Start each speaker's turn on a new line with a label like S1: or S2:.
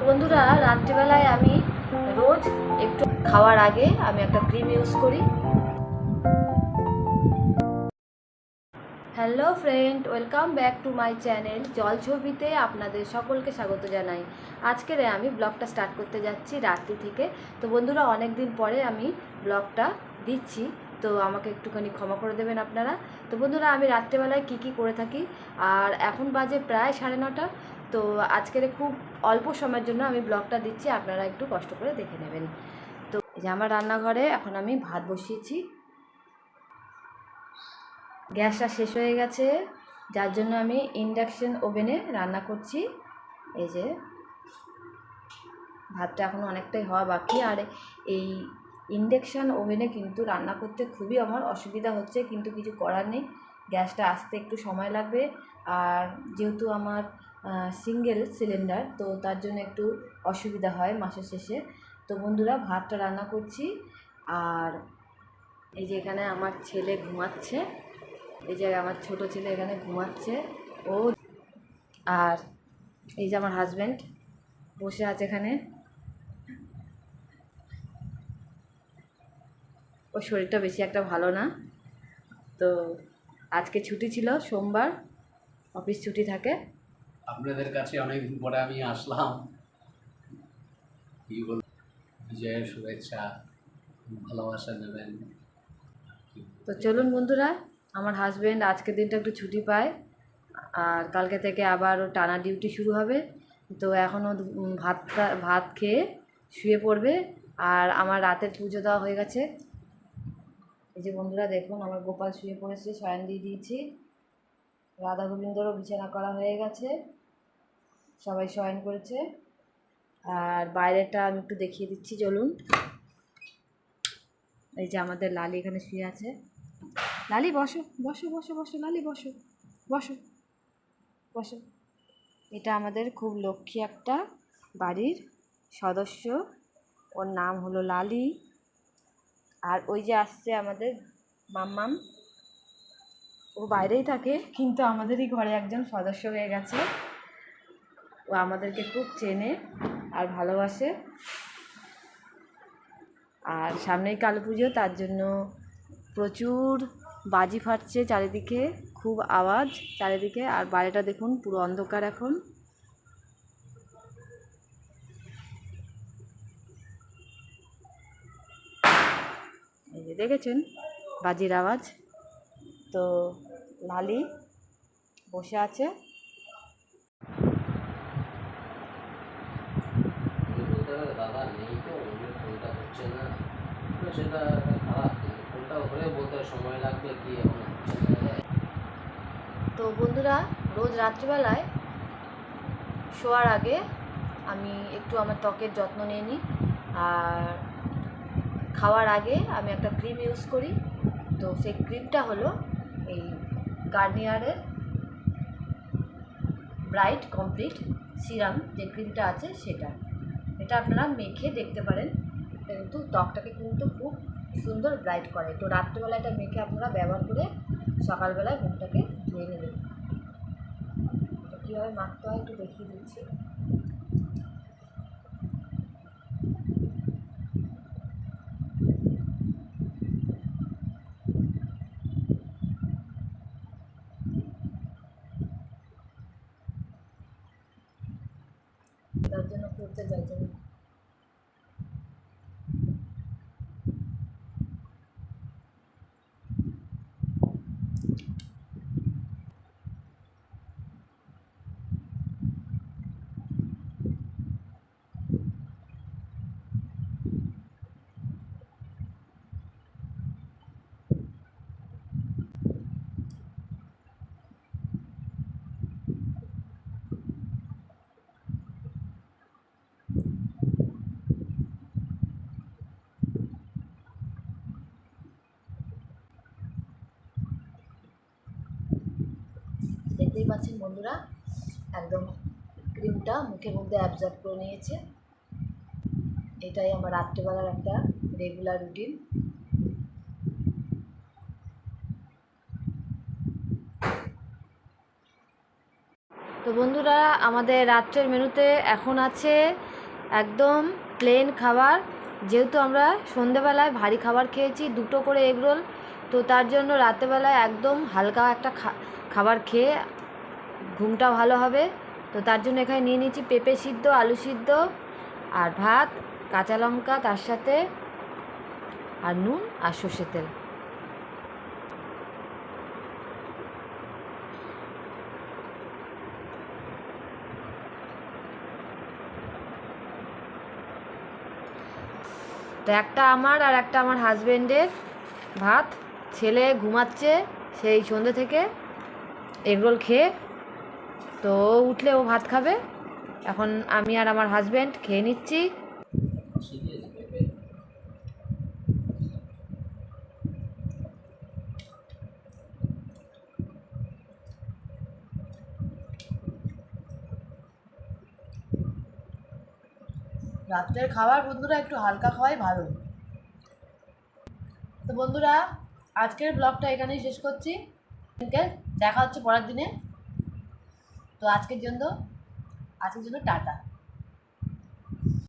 S1: বন্ধুরা, রাত্রিবেলায় আমি রোজ একটু খাওয়ার আগে আমি একটা ক্রিম ইউজ করি। Hello friend, welcome back to my channel জলছবিতে আপনাদের সকলকে স্বাগত জানাই। আজকের আমি ব্লগটা স্টার্ট করতে যাচ্ছি রাত্রি থেকে। তো বন্ধুরা, অনেক দিন পরে আমি ব্লগটা দিচ্ছি, তো আমাকে একটুখানি ক্ষমা করে দেবেন আপনারা। তো বন্ধুরা, আমি রাত্রেবেলায় কি করে থাকি, আর এখন বাজে প্রায় 9:30। তো আজকের খুব অল্প সময়ের জন্য আমি ব্লগটা দিচ্ছি, আপনারা একটু কষ্ট করে দেখে নেবেন। তো এই যে আমার রান্নাঘরে এখন আমি ভাত বসিয়েছি। গ্যাসটা শেষ হয়ে গেছে, যার জন্য আমি ইন্ডাকশন ওভেনে রান্না করছি। এই যে ভাতটা এখন অনেকটাই হওয়া বাকি। আর এই ইন্ডাকশন ওভেনে কিন্তু রান্না করতে খুবই আমার অসুবিধা হচ্ছে, কিন্তু কিছু করার নেই, গ্যাসটা আসতে একটু সময় লাগবে। আর যেহেতু আমার সিঙ্গেল সিলিন্ডার, তো তার জন্য একটু অসুবিধা হয় মাসের শেষে। তো বন্ধুরা, ভাতটা রান্না করছি। আর এই যে এখানে আমার ছেলে ঘুমাচ্ছে, এই যে আমার ছোট ছেলে এখানে ঘুমাচ্ছে ও। আর এই যে আমার হাজব্যান্ড বসে আছে এখানে, ওর শরীরটা বেশি একটা ভালো না। তো আজকে ছুটি ছিল, সোমবার অফিস ছুটি থাকে।
S2: আপনাদের কাছে অনেকদিন পরে আমি আসলাম, কি বল, বিজয়ের শুভেচ্ছা, ভালোবাসা নেবেন।
S1: তো চলুন বন্ধুরা, আমার হাজব্যান্ড আজকের দিনটা একটু ছুটি পায়, আর কালকে থেকে আবার ও টানা ডিউটি শুরু হবে। তো এখনও ভাত খেয়ে শুয়ে পড়বে। আর আমার রাতের পুজো দেওয়া হয়ে গেছে। এই যে বন্ধুরা দেখুন, আমার গোপাল শুয়ে পড়েছে, শয়ন দিয়ে দিয়েছি। রাধা গোবিন্দরও বিছানা করা হয়ে গেছে, সবাই শয়ন করেছে। আর বাইরেটা আমি একটু দেখিয়ে দিচ্ছি, চলুন। এই যে আমাদের লালি এখানে শুয়ে আছে। লালি বসো বসো বসো বসো, লালি বসো বসো বসো। এটা আমাদের খুব লক্ষ্মী একটা বাড়ির সদস্য, ওর নাম হলো লালি। আর ওই যে আসছে আমাদের মাম্মাম, ও বাইরেই থাকে কিন্তু আমাদেরই ঘরে একজন সদস্য হয়ে গেছে। ও আমাদেরকে খুব চেনে আর ভালোবাসে। আর সামনেই কালী পুজো, তার জন্য প্রচুর বাজি ফাটছে চারিদিকে, খুব আওয়াজ চারিদিকে। আর বাইরেটা দেখুন, পুরো অন্ধকার এখন। এই যে দেখেছেন বাজির আওয়াজ। তো লালি বসে আছে।
S2: দাদা নেই, তো ফোনটা হচ্ছে না, তো সেটা খারাপ। ফোনটা হলে বলতে সময় লাগবে, কি এখন হচ্ছে না।
S1: তো বন্ধুরা, রোজ রাত্রিবেলায় শোয়ার আগে আমি একটু আমার ত্বকের যত্ন নিয়ে নিই। আর খাওয়ার আগে আমি একটা ক্রিম ইউজ করি। তো সেই ক্রিমটা হলো এই গার্নিয়ারের ব্রাইট কমপ্লিট সিরাম, যে ক্রিমটা আছে সেটা। এটা আপনারা মেখে দেখতে পারেন, কিন্তু ত্বকটাকে কিন্তু খুব সুন্দর ব্রাইট করে। তো রাত্রিবেলা এটা মেখে আপনারা ব্যবহার করে সকালবেলায় মুখটাকে ধুয়ে নেবেন। তো কীভাবে মাখতে হয় একটু দেখিয়ে দিচ্ছি। তার জন্য করতে চাইছেন। দেখতেই পাচ্ছেন বন্ধুরা, একদম ক্রিমটা মুখের মধ্যে অ্যাবজর্ব করে নিয়েছে। এটাই আমার রাত্রিবেলার একটা রেগুলার রুটিন। তো বন্ধুরা, আমাদের রাত্রের মেনুতে এখন আছে একদম প্লেন খাবার, যেহেতু আমরা সন্ধেবেলায় ভারী খাবার খেয়েছি 2টো করে এগরোল, তো তার জন্য রাতেবেলায় একদম হালকা একটা খাবার খেয়ে ঘুমটা ভালো হবে। তো তার জন্য এখানে নিয়ে নিয়েছি পেঁপে সিদ্ধ, আলু সিদ্ধ আর ভাত, কাঁচা লঙ্কা তার সাথে, আর নুন আর সর্ষের তেল। তো একটা আমার আর একটা আমার হাজব্যান্ডের ভাত। ছেলে ঘুমাচ্ছে সেই সন্ধ্যে থেকে এগরোল খেয়ে, তো উঠলে ও ভাত খাবে। এখন আমি আর আমার হাজব্যান্ড খেয়ে নিচ্ছি।
S2: শিখিয়েছে পেঁপে।
S1: রাত্রের খাবার বন্ধুরা একটু হালকা খাওয়াই ভালো। তো বন্ধুরা আজকের ব্লগটা এখানেই শেষ করছি, দেখা হচ্ছে পরের দিনে। তো আজকের জন্য টাটা।